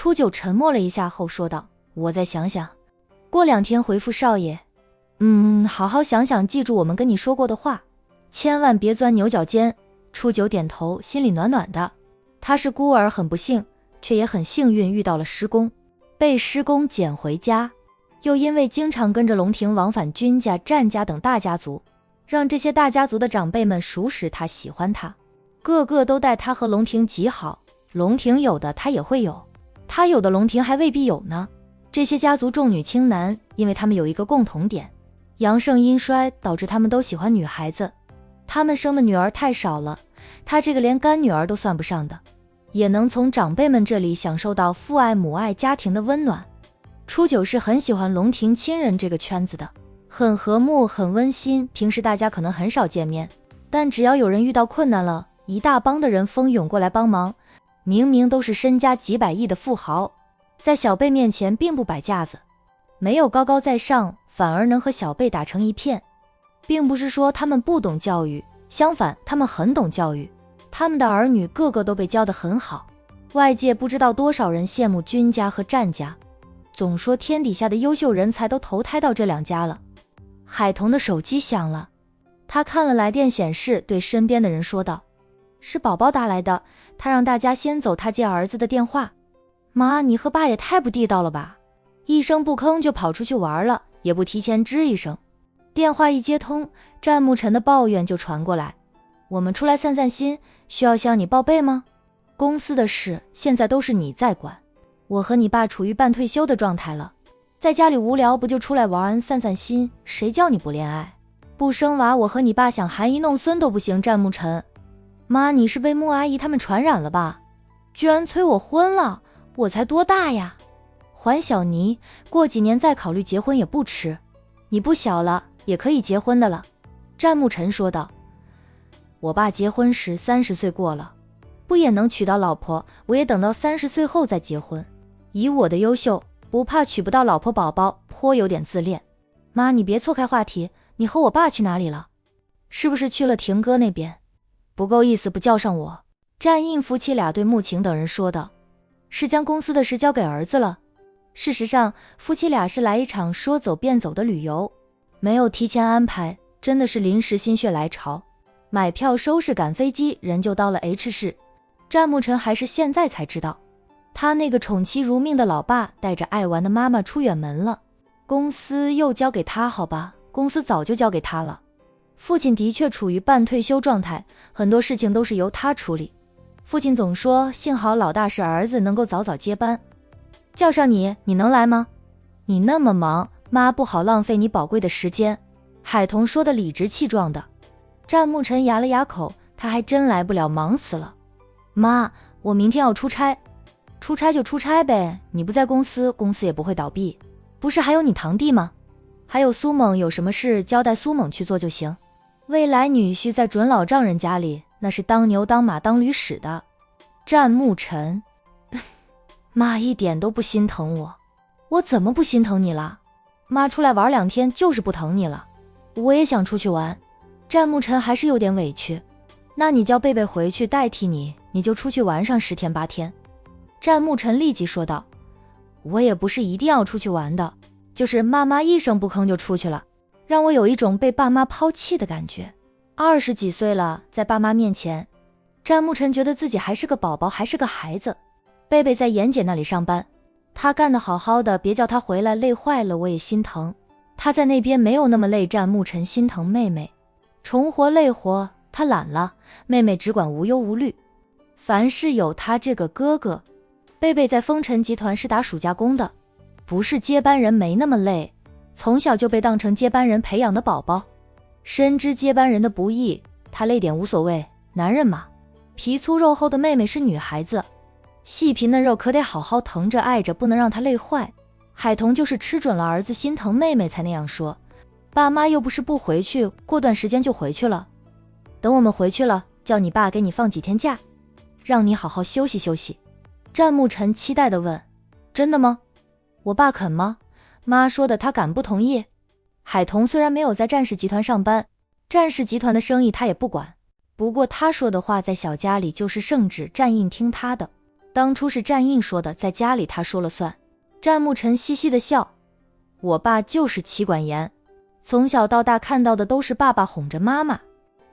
初九沉默了一下后说道，我再想想，过2天回复少爷。好好想想，记住我们跟你说过的话，千万别钻牛角尖。初九点头，心里暖暖的。他是孤儿，很不幸，却也很幸运遇到了师公，被师公捡回家，又因为经常跟着龙庭往返君家、战家等大家族，让这些大家族的长辈们熟识他，喜欢他，个个都待他和龙庭极好。龙庭有的他也会有，他有的龙庭还未必有呢。这些家族重女轻男，因为他们有一个共同点，阳盛阴衰，导致他们都喜欢女孩子。他们生的女儿太少了，他这个连干女儿都算不上的，也能从长辈们这里享受到父爱母爱家庭的温暖。初九是很喜欢龙庭亲人这个圈子的，很和睦很温馨，平时大家可能很少见面，但只要有人遇到困难了，一大帮的人蜂拥过来帮忙。明明都是身家几百亿的富豪，在小辈面前并不摆架子，没有高高在上，反而能和小辈打成一片。并不是说他们不懂教育，相反他们很懂教育，他们的儿女个个都被教得很好，外界不知道多少人羡慕君家和战家，总说天底下的优秀人才都投胎到这2家了。海童的手机响了，他看了来电显示，对身边的人说道，是宝宝打来的，他让大家先走，他接儿子的电话。妈，你和爸也太不地道了吧，一声不吭就跑出去玩了，也不提前吱一声。电话一接通，战牧尘的抱怨就传过来，我们出来散散心，需要向你报备吗？公司的事现在都是你在管，我和你爸处于半退休的状态了，在家里无聊不就出来玩散散心，谁叫你不恋爱不生娃，我和你爸想含饴弄孙都不行。战牧尘，妈，你是被穆阿姨他们传染了吧？居然催我婚了，我才多大呀？还小妮，过几年再考虑结婚也不迟，你不小了，也可以结婚的了。战牧尘说道，我爸结婚时30岁过了，不也能娶到老婆，我也等到30岁后再结婚。以我的优秀，不怕娶不到老婆宝宝，颇有点自恋。妈，你别错开话题，你和我爸去哪里了？是不是去了霆哥那边？不够意思不叫上我。战印夫妻俩对穆晴等人说道，是将公司的事交给儿子了。事实上，夫妻俩是来一场说走便走的旅游，没有提前安排，真的是临时心血来潮，买票收拾赶飞机，人就到了 H 市。战牧尘还是现在才知道，他那个宠妻如命的老爸带着爱玩的妈妈出远门了，公司又交给他。好吧，公司早就交给他了。父亲的确处于半退休状态，很多事情都是由他处理。父亲总说幸好老大是儿子，能够早早接班。叫上你，你能来吗？你那么忙，妈不好浪费你宝贵的时间。海童说的理直气壮的。战牧尘哑了哑口，他还真来不了，忙死了。妈，我明天要出差。出差就出差呗，你不在公司，公司也不会倒闭。不是还有你堂弟吗？还有苏猛，有什么事交代苏猛去做就行。未来女婿在准老丈人家里，那是当牛当马当驴使的。战牧尘妈一点都不心疼我。我怎么不心疼你了？妈出来玩2天就是不疼你了。我也想出去玩。战牧尘还是有点委屈。那你叫贝贝回去代替你，你就出去玩上10天8天。战牧尘立即说道，我也不是一定要出去玩的，就是妈妈一声不吭就出去了，让我有一种被爸妈抛弃的感觉。20几岁了，在爸妈面前，战牧尘觉得自己还是个宝宝，还是个孩子。贝贝在妍姐那里上班，他干得好好的，别叫他回来累坏了，我也心疼。他在那边没有那么累。战牧尘心疼妹妹，重活累活他懒了，妹妹只管无忧无虑，凡事有他这个哥哥。贝贝在风尘集团是打暑假工的，不是接班人没那么累，从小就被当成接班人培养的宝宝，深知接班人的不易，他累点无所谓，男人嘛。皮粗肉厚的妹妹是女孩子，细皮嫩肉可得好好疼着爱着，不能让她累坏。海童就是吃准了儿子心疼妹妹才那样说，爸妈又不是不回去，过段时间就回去了。等我们回去了，叫你爸给你放几天假，让你好好休息休息。战牧尘期待地问，真的吗？我爸肯吗？妈说的他敢不同意？海童虽然没有在战士集团上班，战士集团的生意他也不管，不过他说的话在小家里就是圣旨，战印听他的。当初是战印说的，在家里他说了算。战牧尘嘻嘻地笑，我爸就是妻管严，从小到大看到的都是爸爸哄着妈妈，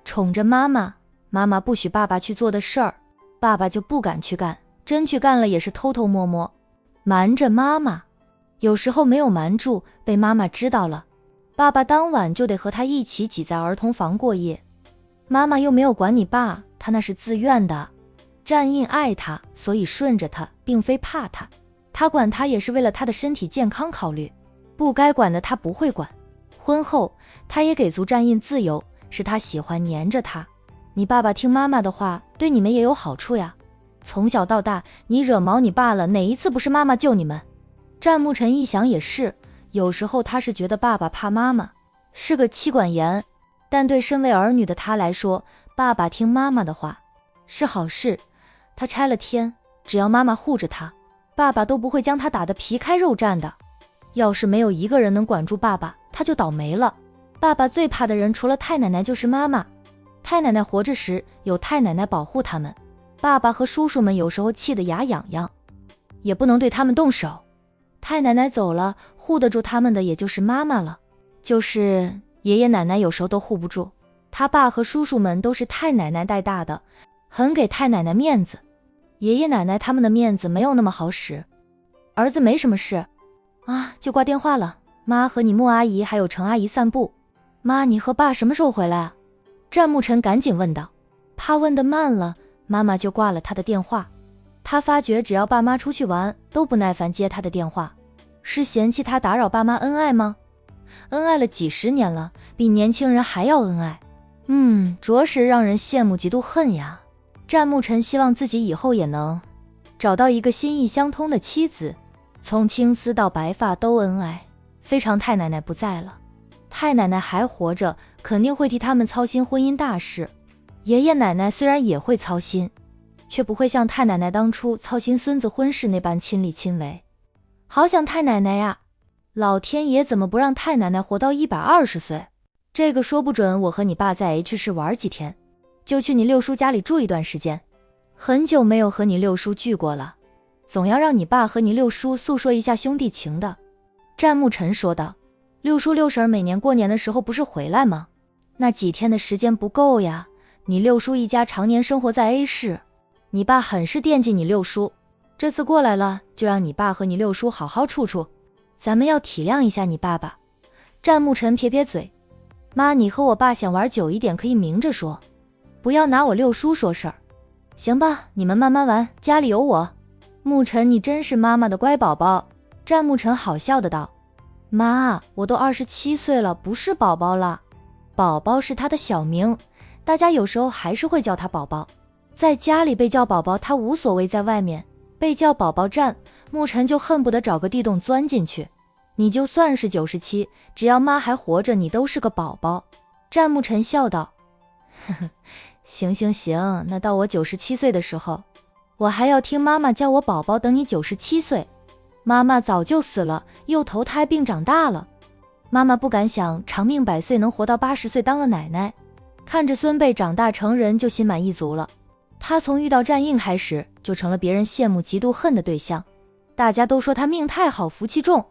宠着妈妈，妈妈不许爸爸去做的事儿，爸爸就不敢去干，真去干了也是偷偷摸摸，瞒着妈妈，有时候没有瞒住，被妈妈知道了，爸爸当晚就得和他一起挤在儿童房过夜。妈妈又没有管你爸，他那是自愿的。战印爱他，所以顺着他，并非怕他，他管他也是为了他的身体健康考虑，不该管的他不会管。婚后他也给足战印自由，是他喜欢黏着他。你爸爸听妈妈的话，对你们也有好处呀。从小到大，你惹毛你爸了，哪一次不是妈妈救你们？战牧尘一想也是，有时候他是觉得爸爸怕妈妈，是个妻管严，但对身为儿女的他来说，爸爸听妈妈的话是好事。他拆了天，只要妈妈护着他，爸爸都不会将他打得皮开肉绽的。要是没有一个人能管住爸爸，他就倒霉了。爸爸最怕的人除了太奶奶就是妈妈。太奶奶活着时，有太奶奶保护他们，爸爸和叔叔们有时候气得牙痒痒，也不能对他们动手。太奶奶走了，护得住他们的也就是妈妈了，就是爷爷奶奶有时候都护不住。他爸和叔叔们都是太奶奶带大的，很给太奶奶面子。爷爷奶奶他们的面子没有那么好使。儿子没什么事啊，就挂电话了。妈和你穆阿姨还有程阿姨散步。妈，你和爸什么时候回来啊？战牧尘赶紧问道。怕问得慢了，妈妈就挂了他的电话。他发觉只要爸妈出去玩，都不耐烦接他的电话。是嫌弃他打扰爸妈恩爱吗？恩爱了几十年了，比年轻人还要恩爱。着实让人羡慕嫉妒恨呀。战牧尘希望自己以后也能找到一个心意相通的妻子，从青丝到白发都恩爱。非常太奶奶不在了，太奶奶还活着，肯定会替他们操心婚姻大事。爷爷奶奶虽然也会操心，却不会像太奶奶当初操心孙子婚事那般亲力亲为。好想太奶奶呀，老天爷怎么不让太奶奶活到120岁？这个说不准我和你爸在 H 市玩几天，就去你六叔家里住一段时间。很久没有和你六叔聚过了，总要让你爸和你六叔诉说一下兄弟情的。战牧尘说道。六叔六婶每年过年的时候不是回来吗？那几天的时间不够呀，你六叔一家常年生活在 A 市，你爸很是惦记你六叔，这次过来了，就让你爸和你六叔好好处处，咱们要体谅一下你爸爸。战牧尘撇撇嘴，妈，你和我爸想玩久一点可以明着说，不要拿我六叔说事儿。行吧，你们慢慢玩，家里有我。牧尘，你真是妈妈的乖宝宝。战牧尘好笑的道。妈，我都27岁了，不是宝宝了。宝宝是他的小名，大家有时候还是会叫他宝宝。在家里被叫宝宝他无所谓，在外面被叫宝宝站，牧尘就恨不得找个地洞钻进去。你就算是97，只要妈还活着，你都是个宝宝。战牧尘笑道。呵呵，行行行，那到我97岁的时候，我还要听妈妈叫我宝宝，等你97岁。妈妈早就死了，又投胎并长大了。妈妈不敢想长命100岁能活到80岁当了奶奶，看着孙辈长大成人就心满意足了。她从遇到战印开始就成了别人羡慕嫉妒恨的对象，大家都说她命太好，福气重。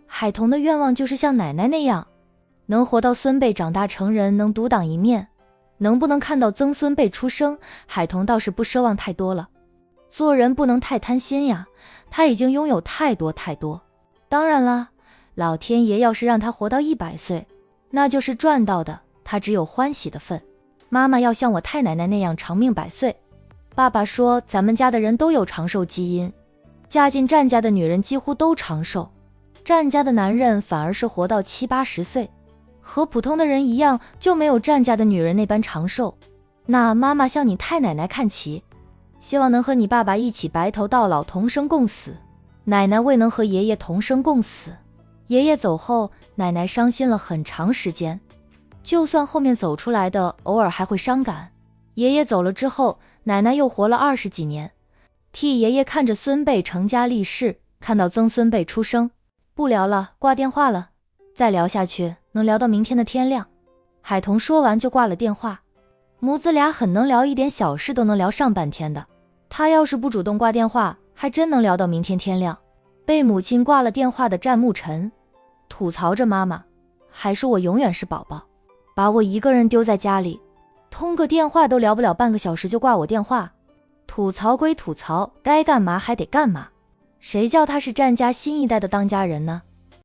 海童的愿望就是像奶奶那样，能活到孙辈长大成人，能独当一面。能不能看到曾孙辈出生，海童倒是不奢望太多了。做人不能太贪心呀，他已经拥有太多太多。当然了，老天爷要是让他活到100岁，那就是赚到的，他只有欢喜的份。妈妈要像我太奶奶那样长命100岁。爸爸说咱们家的人都有长寿基因，嫁进战家的女人几乎都长寿，战家的男人反而是活到70、80岁，和普通的人一样，就没有战家的女人那般长寿。那妈妈向你太奶奶看齐，希望能和你爸爸一起白头到老，同生共死。奶奶未能和爷爷同生共死，爷爷走后，奶奶伤心了很长时间，就算后面走出来的，偶尔还会伤感。爷爷走了之后，奶奶又活了20几年，替爷爷看着孙辈成家立室，看到曾孙辈出生。不聊了，挂电话了，再聊下去能聊到明天的天亮。海童说完就挂了电话。母子俩很能聊，一点小事都能聊上半天的。他要是不主动挂电话，还真能聊到明天天亮。被母亲挂了电话的战慕晨吐槽着妈妈，还说我永远是宝宝，把我一个人丢在家里，通个电话都聊不了半个小时就挂我电话。吐槽归吐槽，该干嘛还得干嘛，谁叫他是战家新一代的当家人呢？